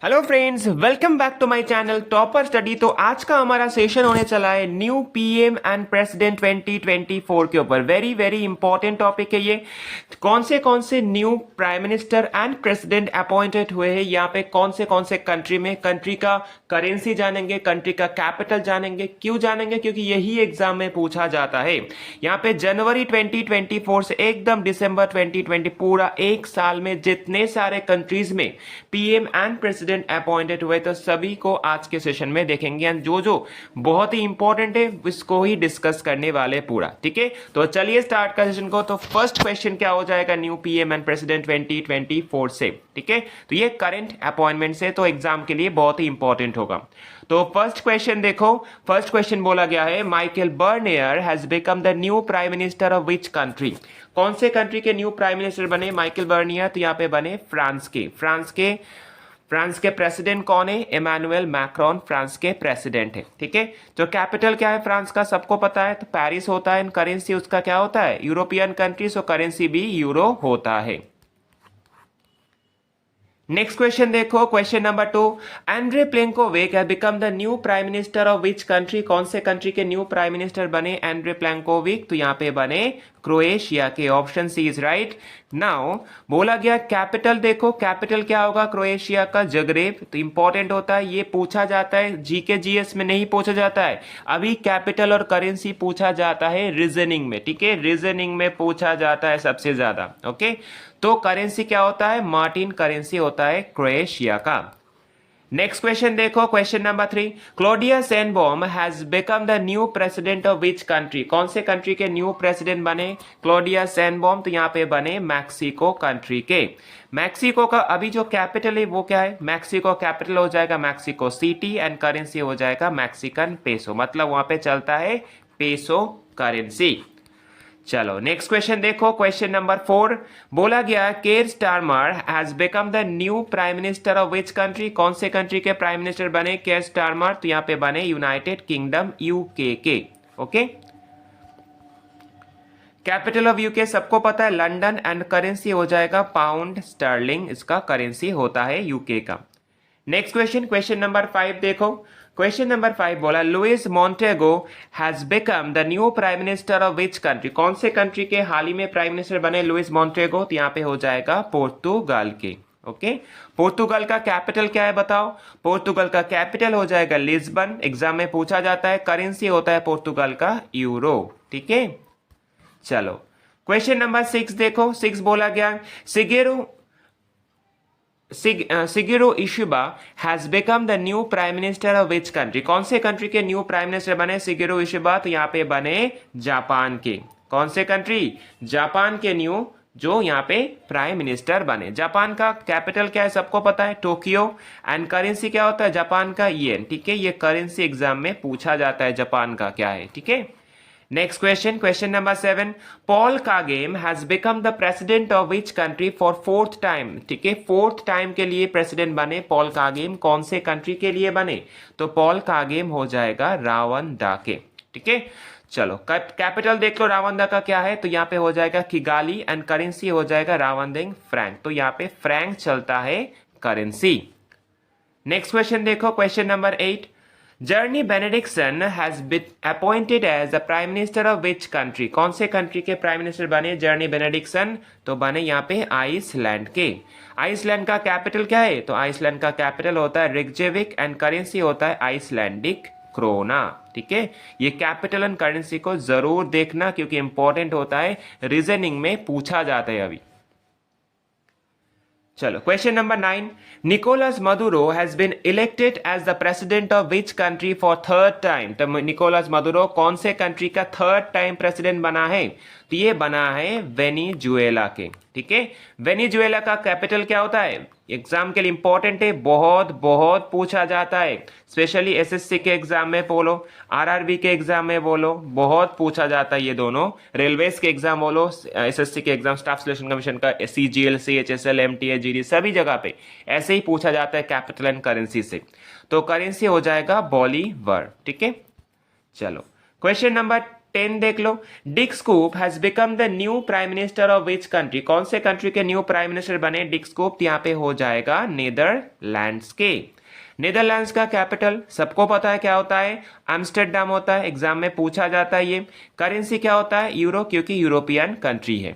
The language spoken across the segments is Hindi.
Hello friends, welcome back to my channel topper study. तो आज का हमारा सेशन होने चला है न्यू पीएम एंड प्रेसिडेंट 2024 के ऊपर। वेरी वेरी इंपॉर्टेंट टॉपिक है ये। कौन से new prime minister and president appointed हुए हैं, यहाँ पे कौन से कंट्री में, कंट्री का करेंसी जानेंगे, कंट्री का कैपिटल जानेंगे। क्यों जानेंगे? क्योंकि यही एग्जाम में पूछा जाता है। यहाँ पे जनवरी 2024 से एकदम दिसंबर 2020 पूरा एक साल में जितने सारे कंट्रीज में पीएम एंड प्रेसिडेंट अपॉइंटेड हुए तो सभी को आज के सेशन में देखेंगे एंड जो बहुत ही इंपॉर्टेंट है इसको ही डिस्कस करने वाले पूरा। ठीक है, तो चलिए स्टार्ट कर सेशन को। तो फर्स्ट क्वेश्चन क्या हो जाएगा न्यू पीएम एंड प्रेसिडेंट 2024 से? ठीक है, तो ये करंट अपॉइंटमेंट से, तो एग्जाम के लिए बहुत ही इंपॉर्टेंट होगा। तो फर्स्ट क्वेश्चन देखो, फर्स्ट क्वेश्चन बोला गया है Michel Barnier has become the new prime minister of which country? कौन से कंट्री के न्यू प्राइम मिनिस्टर बने माइकल बर्नियर? तो यहाँ पे बने फ्रांस के प्रेसिडेंट कौन है? इमैनुअल मैक्रोन फ्रांस के प्रेसिडेंट है। ठीक है, तो कैपिटल क्या है फ्रांस का? सबको पता है, तो पेरिस होता है। करेंसी उसका क्या होता है? यूरोपियन कंट्री, सो करेंसी भी यूरो होता है। नेक्स्ट क्वेश्चन देखो, question number 2, Andrej Plenkovic has become the new prime minister of which country? कौन से कंट्री के न्यू प्राइम मिनिस्टर बने एंड्रे प्लेंकोविक? तो यहाँ पे बने क्रोएशिया के। Option C is right. Now बोला गया कैपिटल देखो, कैपिटल क्या होगा क्रोएशिया का? जगरेब। तो इंपॉर्टेंट होता है, ये पूछा जाता है, जीके जीएस में नहीं पूछा जाता है। अभी कैपिटल और करेंसी पूछा जाता है रीजनिंग में। ठीक है, रीजनिंग में पूछा जाता है सबसे ज्यादा। ओके, तो करेंसी क्या होता है? मार्टिन करेंसी होता है क्रोएशिया का। नेक्स्ट क्वेश्चन देखो, question number 3, Claudia Sheinbaum has become the new president of which country? कौन से कंट्री के न्यू प्रेसिडेंट बने क्लोडिया सेनबॉम? तो यहाँ पे बने मैक्सिको कंट्री के। मैक्सिको का अभी जो कैपिटल है वो क्या है? मैक्सिको कैपिटल हो जाएगा मैक्सिको सिटी एंड करेंसी हो जाएगा मैक्सिकन पेसो। मतलब वहां पे चलता है पेसो करेंसी। चलो नेक्स्ट क्वेश्चन देखो, क्वेश्चन नंबर 4, बोला गया केर Starmer has become the new prime minister of which country? कौन से कंट्री के प्राइम मिनिस्टर बने केर स्टारमर? तो यहाँ पे बने यूनाइटेड किंगडम यूके के। ओके, कैपिटल ऑफ यूके सबको पता है लंदन एंड करेंसी हो जाएगा पाउंड स्टर्लिंग, इसका करेंसी होता है यूके का। नेक्स्ट क्वेश्चन, क्वेश्चन नंबर 5 देखो, क्वेश्चन नंबर 5 बोला Luis Montenegro has become the new prime minister of which country? कौन से कंट्री के हाल ही में प्राइम मिनिस्टर बने लुइस मॉन्टेगो? तो यहाँ पे हो जाएगा पोर्तुगाल के। ओके, पोर्तुगाल का कैपिटल क्या है बताओ? पोर्तुगाल का कैपिटल हो जाएगा लिस्बन, एग्जाम में पूछा जाता है। करेंसी होता है पोर्तुगाल का यूरो। ठीक है, चलो क्वेश्चन नंबर 6 देखो, 6 बोला गया Shigeru Ishiba has become the new prime minister of which country? कौन से कंट्री के न्यू प्राइम मिनिस्टर बने Shigeru Ishiba? तो यहाँ पे बने जापान के। कौन से कंट्री? जापान के न्यू जो यहाँ पे प्राइम मिनिस्टर बने। जापान का कैपिटल क्या है सबको पता है, टोक्यो। एंड करेंसी क्या होता है जापान का? येन। ठीक है, ये करेंसी एग्जाम में पूछा जाता है जापान का क्या है। ठीक है, next question, question number 7, Paul Kagame has become the president of which country for 4th time? ठीक है, 4th टाइम के लिए प्रेसिडेंट बने पॉल कागेम। कौन से कंट्री के लिए बने? तो पॉल कागेम हो जाएगा रावंदा के। ठीक है, चलो कैपिटल देख लो रावंदा का क्या है? तो यहाँ पे हो जाएगा किगाली एंड करेंसी हो जाएगा रावंदिंग फ्रैंक। तो यहाँ पे फ्रैंक चलता है करेंसी। नेक्स्ट क्वेश्चन देखो, question number 8, Bjarni Benediktsson has been appointed as the prime minister of which country? कौन से कंट्री के प्राइम मिनिस्टर बने जर्नी बेनेडिक्सन? तो बने यहाँ पे आइसलैंड के। आइसलैंड का कैपिटल क्या है? तो आइसलैंड का कैपिटल होता है रिकजेविक एंड करेंसी होता है आइसलैंडिक क्रोना। ठीक है, ये कैपिटल एंड करेंसी को जरूर देखना क्योंकि इंपॉर्टेंट होता है, रीजनिंग में पूछा जाता है अभी। चलो question number 9, Nicolas Maduro has been elected as the president of which country for 3rd time? तो निकोलस मदुरो कौन से कंट्री का 3rd टाइम प्रेसिडेंट बना है? तो ये बना है वेनेजुएला के। ठीक है, वेनेजुएला का कैपिटल क्या होता है? एग्जाम के लिए इंपॉर्टेंट है, बहुत बहुत पूछा जाता है, स्पेशली एसएससी के एग्जाम में बोलो, आरआरबी के एग्जाम में बोलो, बहुत पूछा जाता है ये दोनों। रेलवेज के एग्जाम बोलो, एसएससी के एग्जाम, स्टाफ सिलेक्शन कमीशन का, सीजीएल, सीएचएसएल, एमटीए, जीडी, सभी जगह पे ऐसे ही पूछा जाता है कैपिटल एंड करेंसी से। तो करेंसी हो जाएगा बॉलीवर। ठीक है, चलो क्वेश्चन नंबर 10 देख लो, Dick Schoof has become the new prime minister of which country, कौन से कंट्री के न्यू प्राइम मिनिस्टर बने डिक स्कूप, यहाँ पे हो जाएगा नीदरलैंड्स के। नीदरलैंड्स का कैपिटल सबको पता है क्या होता है, एम्स्टर्डम होता है, एग्जाम में पूछा जाता है ये। करेंसी क्या होता है, यूरो, क्योंकि यूरोपियन कंट्री है।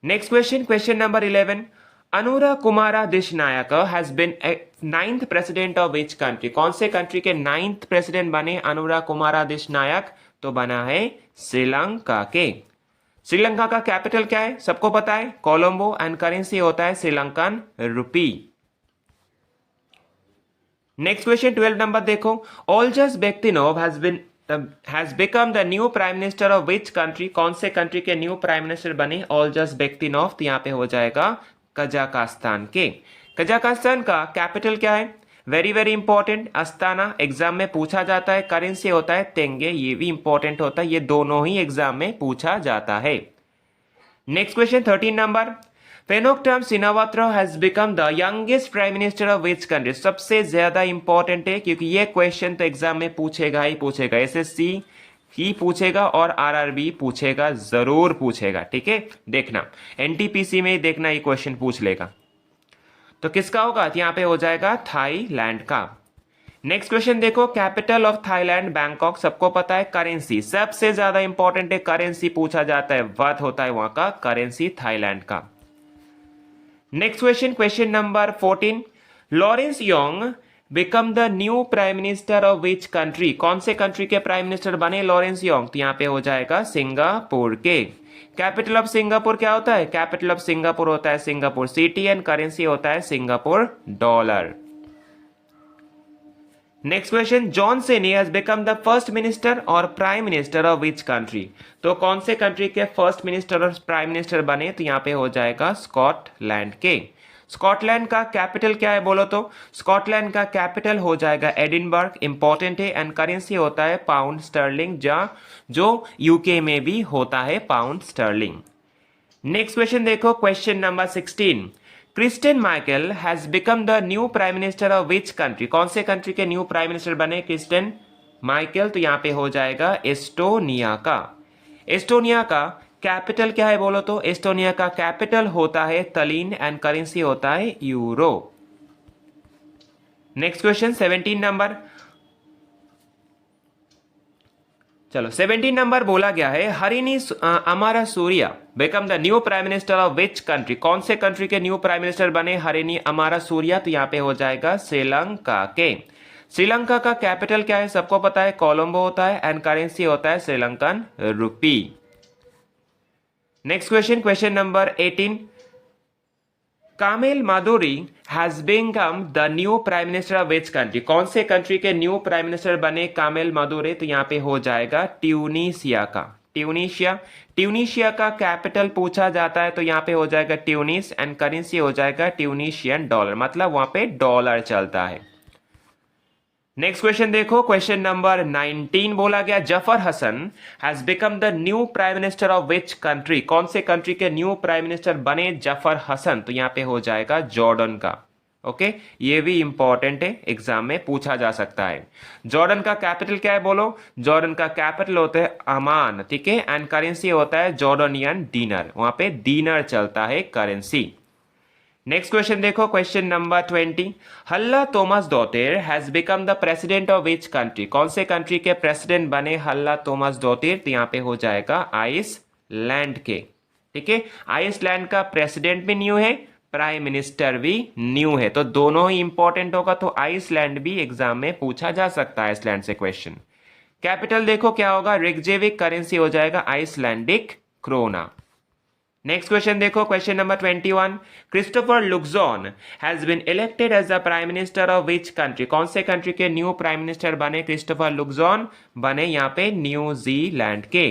Next question, question number 11, Anura Kumara Dissanayake has been 9th president of which country, कौन से कंट्री के 9th प्रेसिडेंट बने अनुरा कुमारा दिशनायक, तो बना है श्रीलंका के। श्रीलंका का कैपिटल क्या है, सबको पता है, कोलंबो, एंड करेंसी होता है Sri Lankan rupee. Next question 12 number देखो, Olzhas Bektenov has become the new prime minister of which country, कौन से कंट्री के न्यू प्राइम मिनिस्टर बने ओल्जस बेक्तिनोव, तो यहाँ पे हो जाएगा कजाकिस्तान के। कजाकिस्तान का कैपिटल क्या है, very very important, Astana, exam में पूछा जाता है। करेंसी होता है तेंगे, ये भी इंपॉर्टेंट होता है, ये दोनों ही एग्जाम में पूछा जाता है। Next question 13 number, Paetongtarn Shinawatra has become the youngest prime minister of which country, सबसे ज्यादा इंपॉर्टेंट है क्योंकि ये क्वेश्चन तो एग्जाम में पूछेगा ही पूछेगा, एसएससी ही पूछेगा और आरआरबी पूछेगा, जरूर पूछेगा, ठीक है, देखना एनटीपीसी में देखना ये क्वेश्चन पूछ लेगा। तो किसका होगा, तो यहाँ पे हो जाएगा थाईलैंड का। नेक्स्ट क्वेश्चन देखो, कैपिटल ऑफ थाईलैंड बैंकॉक, सबको पता है। करेंसी सबसे ज्यादा इंपॉर्टेंट है, करेंसी पूछा जाता है, वर्थ होता है वहां का करेंसी थाईलैंड का। Next question, question number 14, Lawrence Yong become the new prime minister of which country, कौन से कंट्री के प्राइम मिनिस्टर बने लॉरेंस योंग, तो यहाँ पे हो जाएगा सिंगापुर के। कैपिटल ऑफ सिंगापुर क्या होता है, कैपिटल ऑफ सिंगापुर होता है सिंगापुर सिटी, एंड करेंसी होता है Singapore dollar. Next question, John Swinney has become the first minister और prime minister of which country, तो कौन से कंट्री के फर्स्ट मिनिस्टर और प्राइम मिनिस्टर बने, तो यहाँ पे हो जाएगा स्कॉटलैंड के। स्कॉटलैंड का कैपिटल क्या है बोलो तो, स्कॉटलैंड का कैपिटल हो जाएगा एडिनबर्ग, इंपॉर्टेंट है, एंड करेंसी होता है पाउंड स्टर्लिंग, जो यूके में भी होता है पाउंड स्टर्लिंग। नेक्स्ट क्वेश्चन देखो, question number 16, Christian Michael has become the new prime minister of which country, कौन से कंट्री के न्यू प्राइम मिनिस्टर बने क्रिस्टियन माइकल, तो यहाँ पे हो जाएगा एस्टोनिया का। एस्टोनिया का कैपिटल क्या है बोलो तो, एस्टोनिया का कैपिटल होता है तलीन, एंड करेंसी होता है यूरो। नेक्स्ट क्वेश्चन 17 नंबर, चलो 17 नंबर बोला गया है, हरिनी अमारा Surya become the new prime minister of which country, कौन से कंट्री के न्यू प्राइम मिनिस्टर बने हरिनी अमारा सूर्या, तो यहाँ पे हो जाएगा श्रीलंका के। श्रीलंका का कैपिटल क्या है सबको पता है, कोलंबो होता है, एंड करेंसी होता है Sri Lankan rupee. Next question, question number 18, Kamil Madhuri has become the new prime minister of which country, कौन से कंट्री के न्यू प्राइम मिनिस्टर बने कामिल माधुरी, तो यहाँ पे हो जाएगा ट्यूनीशिया का। ट्यूनीशिया का कैपिटल पूछा जाता है, तो यहाँ पे हो जाएगा ट्यूनिस, एंड करेंसी हो जाएगा ट्यूनीशियन डॉलर, मतलब वहां पे डॉलर चलता है। नेक्स्ट क्वेश्चन देखो, क्वेश्चन नंबर 19 बोला गया, Jafar Hassan has become the new prime minister of which country, कौन से कंट्री के न्यू प्राइम मिनिस्टर बने जफर हसन, तो यहाँ पे हो जाएगा जॉर्डन का। ओके, ये भी इंपॉर्टेंट है, एग्जाम में पूछा जा सकता है। जॉर्डन का कैपिटल क्या है बोलो, जॉर्डन का कैपिटल होता है अमान, ठीक है, एंड करेंसी होता है जॉर्डनियन दीनार, वहां पे दीनार चलता है करेंसी। नेक्स्ट क्वेश्चन देखो, question number 20, Halla Tomasdottir has become the president of which country, कौन से कंट्री के प्रेसिडेंट बने हल्ला थॉमस डॉटेर, तो यहाँ पे हो जाएगा आइसलैंड के। ठीक है, आइसलैंड का प्रेसिडेंट भी न्यू है, प्राइम मिनिस्टर भी न्यू है, तो दोनों ही इंपॉर्टेंट होगा, तो आइसलैंड भी एग्जाम में पूछा जा सकता है आइसलैंड से क्वेश्चन। कैपिटल देखो क्या होगा, रिकजेविक, करेंसी हो जाएगा आइसलैंडिक क्रोना। नेक्स्ट क्वेश्चन देखो, question number 21, Christopher Luxon has been elected as the prime minister of which country, कौन से कंट्री के न्यू प्राइम मिनिस्टर बने क्रिस्टोफर लुक्सॉन, बने यहाँ पे न्यूजीलैंड के।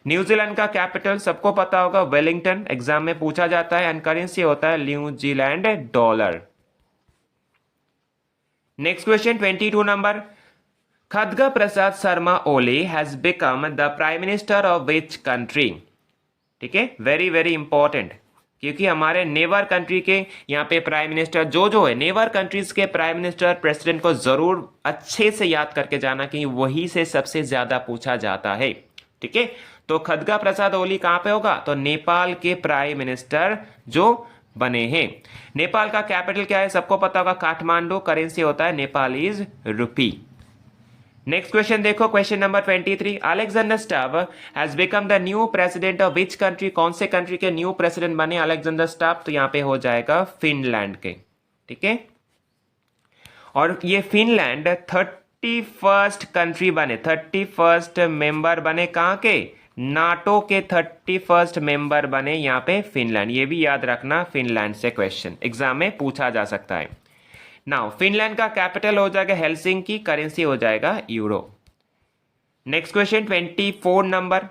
न्यूजीलैंड का कैपिटल सबको पता होगा वेलिंगटन, एग्जाम में पूछा जाता है, एंड करेंसी होता है New Zealand dollar. Next question 22 number, Khadga Prasad Sharma Oli has become the prime minister of which country. ठीक है, वेरी वेरी इंपॉर्टेंट, क्योंकि हमारे नेबर कंट्री के यहाँ पे प्राइम मिनिस्टर जो है, नेबर कंट्रीज के प्राइम मिनिस्टर प्रेसिडेंट को जरूर अच्छे से याद करके जाना कि वही से सबसे ज्यादा पूछा जाता है। ठीक है, तो खदगा प्रसाद ओली कहां पे होगा, तो नेपाल के प्राइम मिनिस्टर जो बने हैं। नेपाल का कैपिटल क्या है, सबको पता होगा, काठमांडू। करेंसी होता है नेपालीज रुपी। नेक्स्ट क्वेश्चन देखो, question number 23, Alexander Stubb has become the new president of which country, कौन से कंट्री के न्यू प्रेसिडेंट बने अलेक्जेंडर स्टब, तो यहां पे हो जाएगा फिनलैंड के। ठीक है, और ये फिनलैंड 31st कंट्री बने, 31st मेंबर बने, कहां के, नाटो के 31st मेंबर बने यहां पे फिनलैंड। ये भी याद रखना, फिनलैंड से क्वेश्चन एग्जाम में पूछा जा सकता है। नाउ फिनलैंड का कैपिटल हो जाएगा हेलसिंकी, करेंसी हो जाएगा euro. Next question 24 number,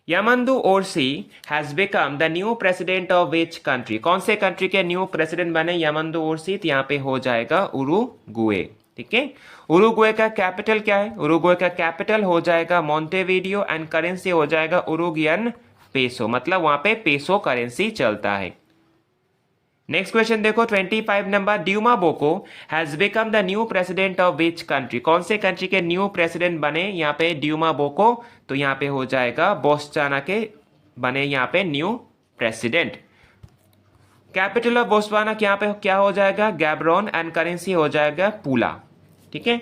Yamandu Orsi has become the new president of which country, कौन से कंट्री के न्यू प्रेसिडेंट बने यामंदू ओरसी, तो यहाँ पे हो जाएगा उरुग्वे। ठीक है, उरुग्वे का कैपिटल क्या है, उरुग्वे का कैपिटल हो जाएगा मोंटेविडियो एंड करेंसी हो जाएगा उरुगियन पेसो, मतलब वहां पे पेसो करेंसी चलता है। नेक्स्ट क्वेश्चन देखो 25 नंबर, Duma Boko has become the new president of which country, कौन से कंट्री के न्यू प्रेसिडेंट बने यहाँ पे ड्यूमा बोको, तो यहाँ पे हो जाएगा बोस्वाना के बने यहाँ पे न्यू प्रेसिडेंट। कैपिटल ऑफ बोस्वाना यहाँ पे क्या हो जाएगा, गैब्रोन एंड करेंसी हो जाएगा पूला। ठीक है,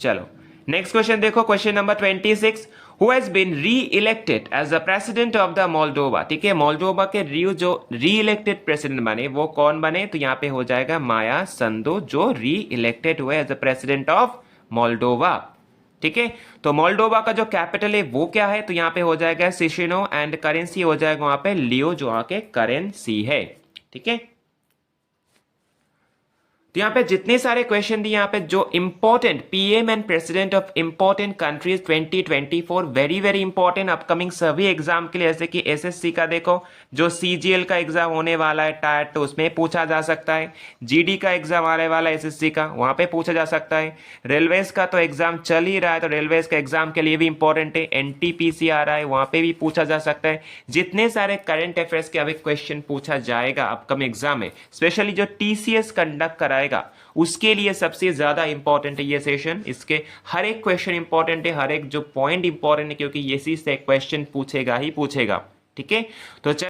चलो नेक्स्ट क्वेश्चन देखो, question number 26, who has been re-elected as the president of the Moldova। ठीक है, मोल्डोवा के जो री-इलेक्टेड प्रेसिडेंट बने वो कौन बने, तो यहाँ पे हो जाएगा माया संदो, जो री-इलेक्टेड हुए as the president of Moldova. ठीक है, तो मोल्डोवा का जो कैपिटल है वो क्या है, तो यहाँ पे हो जाएगा सिशिनो एंड करेंसी हो जाएगा वहां पे लियो, जो वहां के करेंसी है। ठीक है, तो यहाँ पे जितने सारे क्वेश्चन दिए यहाँ पे जो important PM and president of important countries 2024, very very important upcoming सभी एग्जाम के लिए, जैसे कि एसएससी का देखो जो सीजीएल का एग्जाम होने वाला है टायर 2, उसमें पूछा जा सकता है। जीडी का एग्जाम आने वाला है एसएससी का, वहां पे पूछा जा सकता है। रेलवेज का तो एग्जाम चल ही रहा है, तो रेलवेज का एग्जाम के लिए भी इंपॉर्टेंट है। एनटीपीसी आ रहा है, वहां पे भी पूछा जा सकता है। जितने सारे करंट अफेयर्स के अभी क्वेश्चन पूछा जाएगा अपकमिंग एग्जाम में, स्पेशली जो टीसीएस कंडक्ट कराएगा उसके लिए सबसे ज्यादा इंपॉर्टेंट है ये सेशन। इसके हर एक क्वेश्चन इंपॉर्टेंट है, हर एक जो पॉइंट इंपॉर्टेंट है, क्योंकि इसी से क्वेश्चन पूछेगा ही पूछेगा। ठीक है, तो